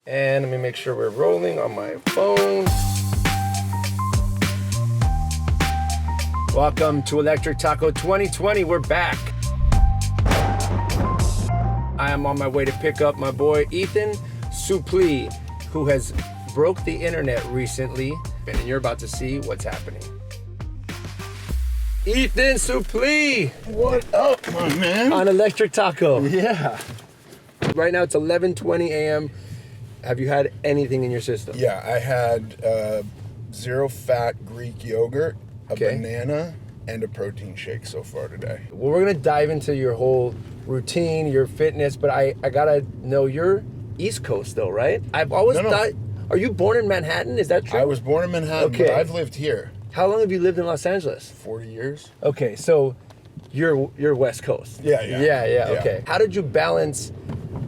And let me make sure we're rolling on my phone. Welcome to Electric Taco 2020. We're back. I am on my way to pick up my boy Ethan Suplee, who has broke the internet recently, and you're about to see what's happening. Ethan Suplee! What up, my man? On Electric Taco. Yeah. Right now it's 11:20 a.m. Have you had anything in your system? Yeah, I had zero-fat Greek yogurt, a banana, and a protein shake so far today. Well, we're going to dive into your whole routine, your fitness, but I got to know, you're East Coast though, right? I've always thought, are you born in Manhattan? Is that true? I was born in Manhattan, but I've lived here. How long have you lived in Los Angeles? 40 years. Okay, so you're West Coast. Yeah. Okay. How did you balance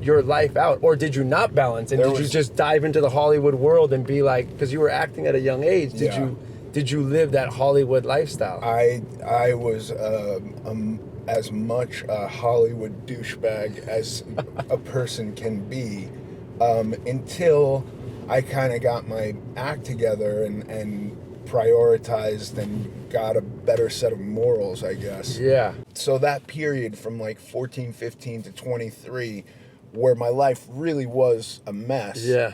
your life out, or did you not balance, and did you just dive into the Hollywood world and be like, because you were acting at a young age, did you live that Hollywood lifestyle? I was as much a Hollywood douchebag as a person can be until I kind of got my act together and prioritized and got a better set of morals, I guess. Yeah. So that period from like 14, 15 to 23, where my life really was a mess. Yeah.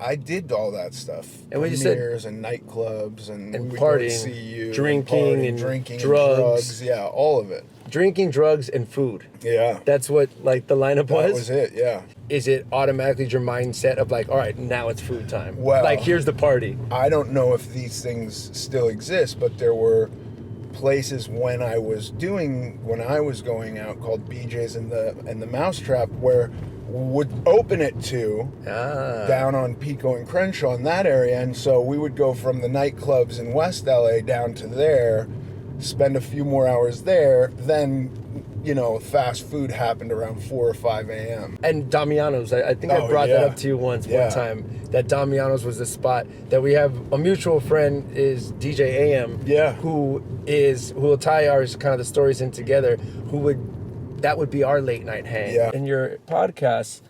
I did all that stuff. And when you said and nightclubs and partying, see you, drinking, and drinking, drugs, yeah, all of it. Drinking, drugs, and food. Yeah. That's what like the lineup was? That was it, yeah. Is it automatically your mindset of like, all right, now it's food time? Well, like, here's the party. I don't know if these things still exist, but there were places when I was going out called BJ's and the Mousetrap where would open it to down on Pico and Crenshaw in that area, and so we would go from the nightclubs in West LA down to there, spend a few more hours there, then fast food happened around 4 or 5 a.m. And Damiano's, I think I brought that up to you one time, that Damiano's was the spot that we have. A mutual friend is DJ AM, who will tie ours, kind of the stories in together, that would be our late night hang. Yeah. In your podcast,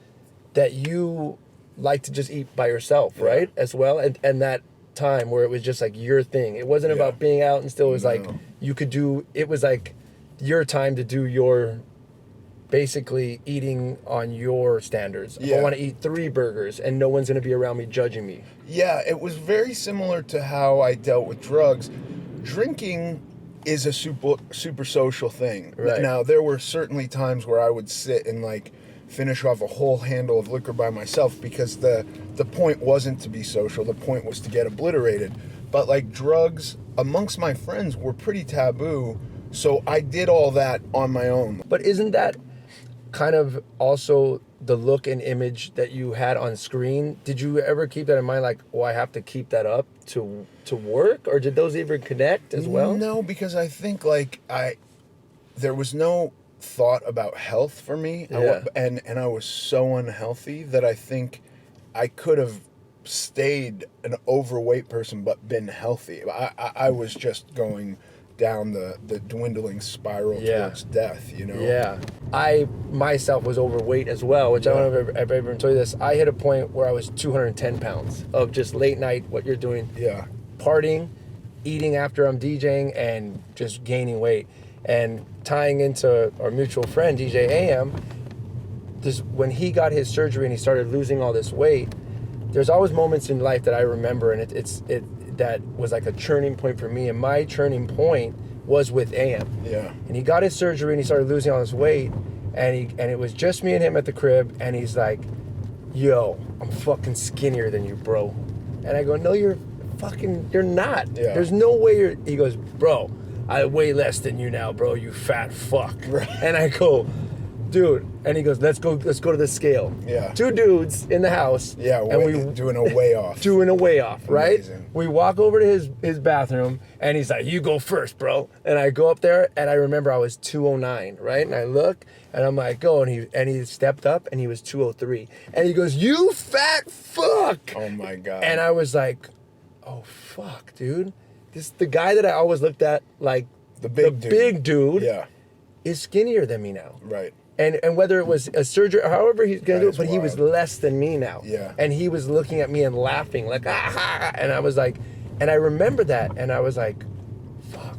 that you like to just eat by yourself, right? As well, and that time where it was just like your thing. It wasn't about being out and still. It was like you could do. It was like your time to do your, basically eating on your standards. I want to eat 3 burgers and no one's going to be around me judging me. Yeah, it was very similar to how I dealt with drugs. Drinking is a super social thing. Right. Now, there were certainly times where I would sit and like finish off a whole handle of liquor by myself because the point wasn't to be social. The point was to get obliterated. But like drugs amongst my friends were pretty taboo. So I did all that on my own. But isn't that kind of also the look and image that you had on screen? Did you ever keep that in mind, like, I have to keep that up to work? Or did those even connect as well? No, because I think there was no thought about health for me. Yeah. And I was so unhealthy that I think I could have stayed an overweight person but been healthy. I was just going down the dwindling spiral towards death, Yeah. I myself was overweight as well, which I don't know if I've ever told you this. I hit a point where I was 210 pounds of just late night, what you're doing. Yeah. Partying, eating after I'm DJing, and just gaining weight. And tying into our mutual friend, DJ AM, when he got his surgery and he started losing all this weight, there's always moments in life that I remember, and that was like a churning point for me. And my churning point was with AM. Yeah. And he got his surgery and he started losing all this weight, and it was just me and him at the crib, and he's like, yo, I'm fucking skinnier than you, bro. And I go, no, you're not. Yeah. There's no way he goes, bro, I weigh less than you now, bro, you fat fuck. Right. And I go, dude, and he goes, let's go to the scale. Yeah. 2 dudes in the house. Yeah, and we doing a weigh off. Doing a weigh off, right? Amazing. We walk over to his bathroom, and he's like, you go first, bro. And I go up there, and I remember I was 209, right? And I look, and I'm like, go, and he stepped up, and he was 203. And he goes, you fat fuck. Oh my God. And I was like, oh fuck, dude. The guy that I always looked at like the big dude. is skinnier than me now. Right. And whether it was a surgery or however he's gonna do it, but he was wild. less than me now. Yeah. And he was looking at me and laughing like, ah, and I was like, and I remember that, and I was like, fuck,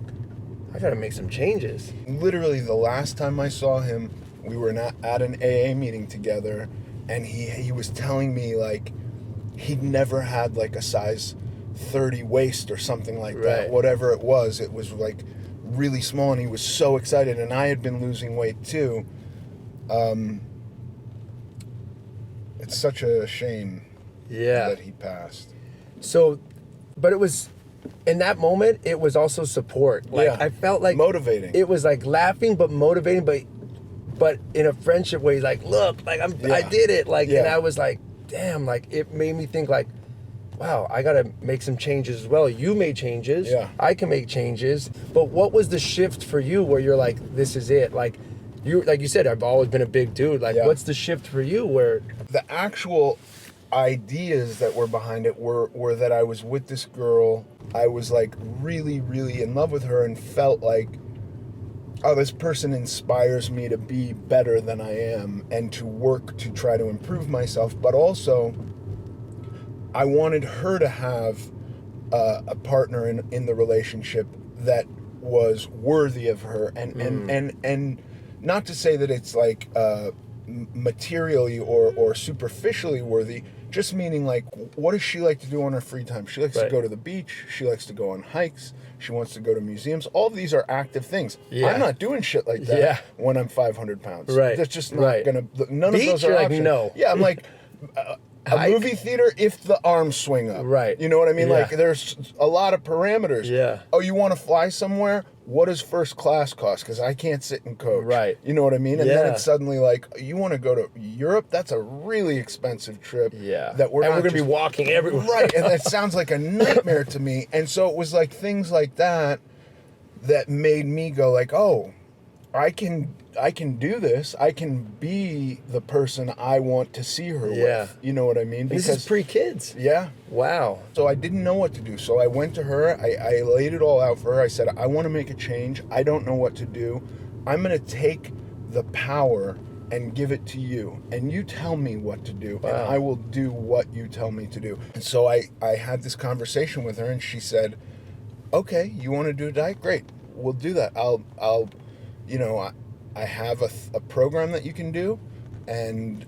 I gotta make some changes. Literally, the last time I saw him, we were at an AA meeting together, and he was telling me like he'd never had like a size 30 waist or something like that. Right. Whatever it was like really small, and he was so excited, and I had been losing weight too. It's such a shame that he passed. So, but it was, in that moment, it was also support. Like, Yeah. I felt like Motivating. It was like laughing, but motivating, but in a friendship way, like, look, like I did it. Like, and I was like, damn, like it made me think like, wow, I gotta make some changes as well. You made changes. Yeah. I can make changes. But what was the shift for you where you're like, this is it? Like you said, I've always been a big dude. Like, what's the shift for you where the actual ideas that were behind it were that I was with this girl. I was like really, really in love with her and felt like, oh, this person inspires me to be better than I am and to work to try to improve myself. But also, I wanted her to have a partner in the relationship that was worthy of her, and not to say that it's like materially or superficially worthy, just meaning like, what does she like to do on her free time? She likes to go to the beach. She likes to go on hikes. She wants to go to museums. All of these are active things. Yeah. I'm not doing shit like that when I'm 500 pounds. Right. That's just not gonna. None Beach, of those are you're like, options. no. Yeah, I'm like. A movie theater if the arms swing up. Right. You know what I mean? Yeah. Like, there's a lot of parameters. Yeah. Oh, you want to fly somewhere? What does first class cost? Because I can't sit and coach. Right. You know what I mean? And then Yeah. it's suddenly like, you want to go to Europe? That's a really expensive trip. Yeah. That we're going to be just- walking everywhere. Right. And that sounds like a nightmare to me. And so it was like things like that made me go like, oh, I can do this. I can be the person I want to see her with. You know what I mean? This is pre-kids. Yeah. Wow. So I didn't know what to do. So I went to her. I laid it all out for her. I said, I want to make a change. I don't know what to do. I'm going to take the power and give it to you. And you tell me what to do. Wow. And I will do what you tell me to do. And so I had this conversation with her, and she said, okay, you want to do a diet? Great. We'll do that. I'll you know, I have a program that you can do, and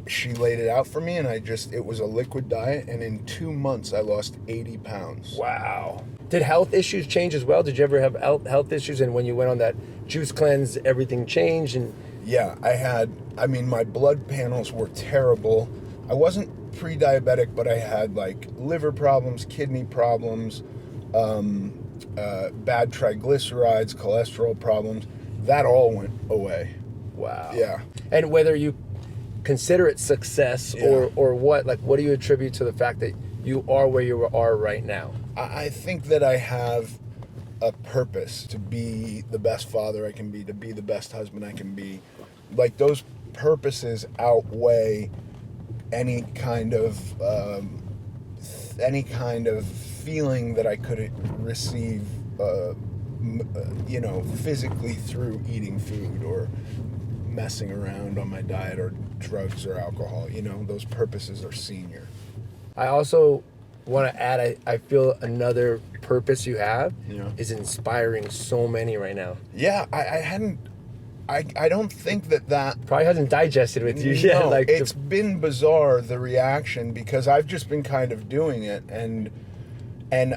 she laid it out for me, and it was a liquid diet, and in 2 months I lost 80 pounds. Wow. Did health issues change as well? Did you ever have health issues, and when you went on that juice cleanse, everything changed? And Yeah, my blood panels were terrible. I wasn't pre-diabetic, but I had like liver problems, kidney problems, bad triglycerides, cholesterol problems. That all went away. wow. Yeah. And whether you consider it success or what, like, what do you attribute to the fact that you are where you are right now? I think that I have a purpose to be the best father I can be, to be the best husband I can be. Like, those purposes outweigh any kind of feeling that I could receive, physically through eating food or messing around on my diet or drugs or alcohol. You know, those purposes are senior. I also want to add, I feel another purpose you have is inspiring so many right now. Yeah, I don't think that Probably hasn't digested with you yet. No, Like, it's been bizarre, the reaction, because I've just been kind of doing it, and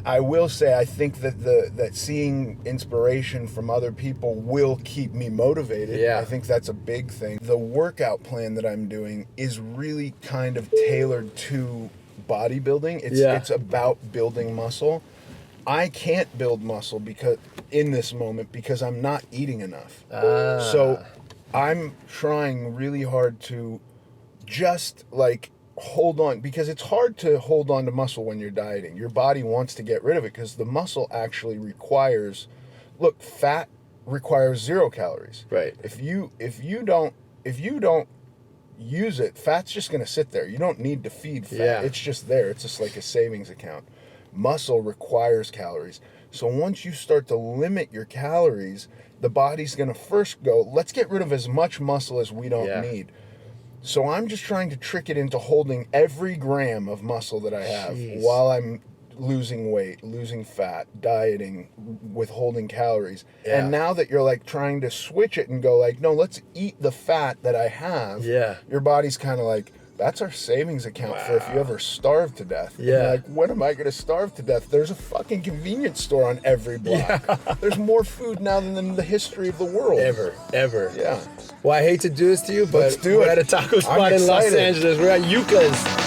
I will say I think that seeing inspiration from other people will keep me motivated. Yeah. I think that's a big thing. The workout plan that I'm doing is really kind of tailored to bodybuilding. It's about building muscle. I can't build muscle because in this moment because I'm not eating enough. So I'm trying really hard to just like hold on, because it's hard to hold on to muscle when you're dieting. Your body wants to get rid of it because the muscle actually requires, fat requires 0 calories. Right. If you don't use it, fat's just going to sit there. You don't need to feed fat. Yeah. It's just there. It's just like a savings account. Muscle requires calories. So once you start to limit your calories, the body's going to first go, let's get rid of as much muscle as we don't need. So I'm just trying to trick it into holding every gram of muscle that I have while I'm losing weight, losing fat, dieting, withholding calories. And now that you're like trying to switch it and go like, no, let's eat the fat that I have. Your body's kind of like, that's our savings account for if you ever starve to death. Like, when am I going to starve to death? There's a fucking convenience store on every block. There's more food now than in the history of the world. Ever. Yeah. Well, I hate to do this to you, but let's do we're it. at a taco spot in Los Angeles. We're at Yuca's.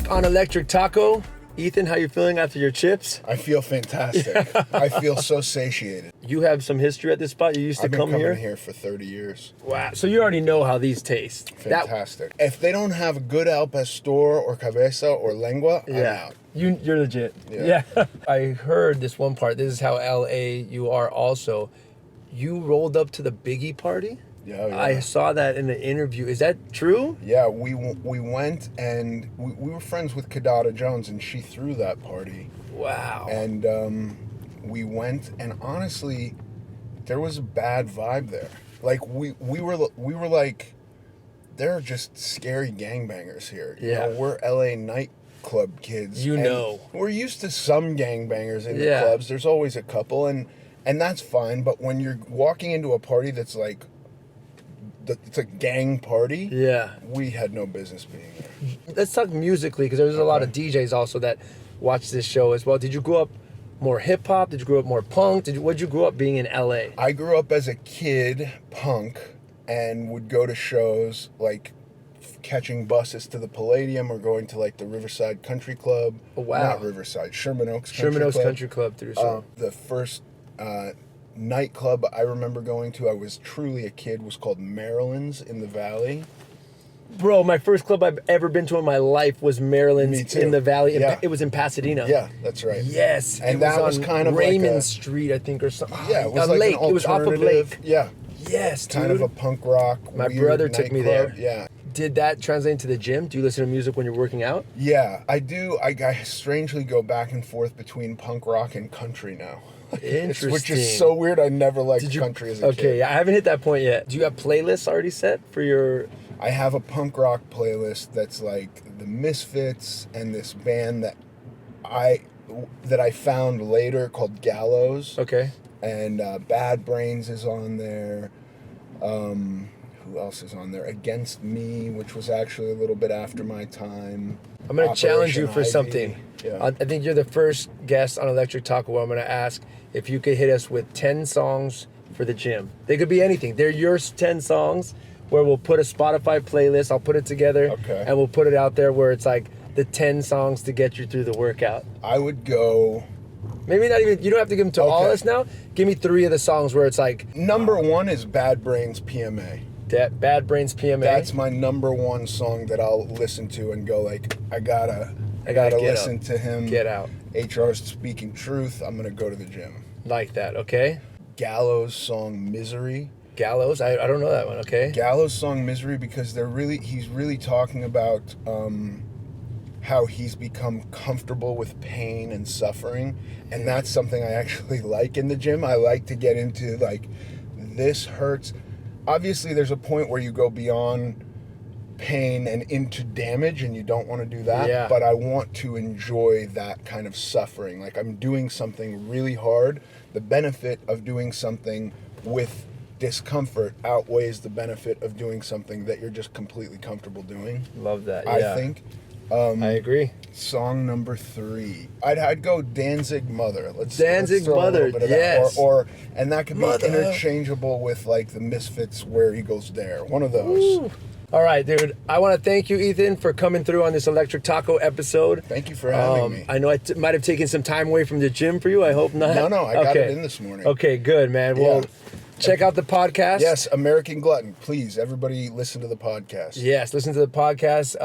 On Electric Taco. Ethan, how you feeling after your chips? I feel fantastic. I feel so satiated. You have some history at this spot? You used to come here? I've been coming here for 30 years. Wow. So you already know how these taste. Fantastic. If they don't have a good al pastor or cabeza or lengua, I'm out. You're legit. Yeah. I heard this one part. This is how LA you are also. You rolled up to the Biggie party? Yeah. I saw that in the interview. Is that true? Yeah, we went and we were friends with Kadada Jones, and she threw that party. Wow. And we went, and honestly, there was a bad vibe there. Like we were like, there are just scary gangbangers here. You know, we're LA nightclub kids. We're used to some gangbangers in the clubs. There's always a couple, and that's fine. But when you're walking into a party that's like, it's a gang party. We had no business being there. Let's talk musically, because there's a lot of DJs also that watch this show as well. Did you grow up more hip hop? Did you grow up more punk? What'd you grow up being in LA? I grew up as a kid punk and would go to shows like catching buses to the Palladium or going to like the Riverside Country Club. Oh, wow. Not Riverside, Sherman Oaks Country Club. Sherman Oaks Country Club through the first nightclub I remember going to, I was truly a kid, was called Maryland's in the Valley. Bro, my first club I've ever been to in my life was Maryland's in the Valley. It was in Pasadena. Yeah, that's right. Yes. And that was kind of Raymond like Street, I think, or something. Yeah, it was like Lake. An alternative. It was off of Lake. Yeah. Yes, dude. Kind of a punk rock. My brother took me there. Yeah. Did that translate into the gym? Do you listen to music when you're working out? Yeah, I do. I strangely go back and forth between punk rock and country now. Interesting. Which is so weird. I never liked country as a kid. Okay, I haven't hit that point yet. Do you have playlists already set for your... I have a punk rock playlist that's like the Misfits and this band that I found later called Gallows. Okay. And Bad Brains is on there. Who else is on there? Against Me, which was actually a little bit after my time. I'm going to challenge you for Ivy. something. Yeah. I think you're the first guest on Electric Taco where I'm going to ask if you could hit us with 10 songs for the gym. They could be anything. They're your 10 songs where we'll put a Spotify playlist. I'll put it together. Okay. And we'll put it out there where it's like the 10 songs to get you through the workout. I would go... Maybe not even... You don't have to give them to all of us now. Give me 3 of the songs where it's like... Number 1 is Bad Brains PMA. Bad Brains PMA. That's my number 1 song that I'll listen to and go like, I gotta listen to him. Get out. HR's Speaking Truth. I'm gonna go to the gym. Like that, okay? Gallows song Misery. Gallows? I don't know that one, okay? Gallows song Misery, because he's really talking about how he's become comfortable with pain and suffering, and that's something I actually like in the gym. I like to get into like, this hurts. Obviously, there's a point where you go beyond pain and into damage, and you don't want to do that. Yeah. But I want to enjoy that kind of suffering. Like, I'm doing something really hard. The benefit of doing something with discomfort outweighs the benefit of doing something that you're just completely comfortable doing. Love that, yeah. I think. I agree. Song number 3. I'd go Danzig Mother. Danzig throw Mother, a little bit of yes. That. And that could be Mother. interchangeable with like the Misfits, Where Eagles Dare. One of those. Ooh. All right, dude. I want to thank you, Ethan, for coming through on this Electric Taco episode. Thank you for having me. I know I might have taken some time away from the gym for you. I hope not. No, I got it in this morning. Okay, good, man. Well, Check out the podcast. Yes, American Glutton. Please, everybody listen to the podcast. Yes, listen to the podcast.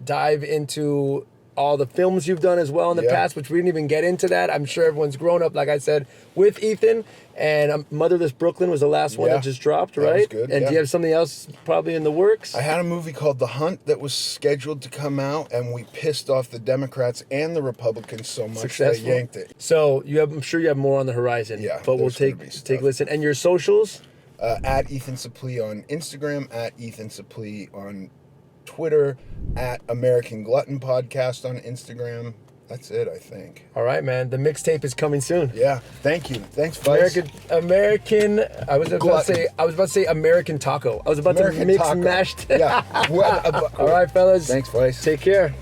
Dive into all the films you've done as well in the past, which we didn't even get into that. I'm sure everyone's grown up, like I said, with Ethan. And Motherless Brooklyn was the last one that just dropped, right? That was good, and do you have something else probably in the works? I had a movie called The Hunt that was scheduled to come out, and we pissed off the Democrats and the Republicans so much they yanked it. So I'm sure you have more on the horizon. Yeah, but we'll take a listen. And your socials? At Ethan Suplee on Instagram, at Ethan Suplee on Twitter, at American Glutton Podcast on Instagram. That's it, I think. All right, man. The mixtape is coming soon. Yeah, thank you. Thanks, Vice. American. I was about to say American Taco. I was about to mix and mash. Yeah. All right, fellas. Thanks, Vice. Take care.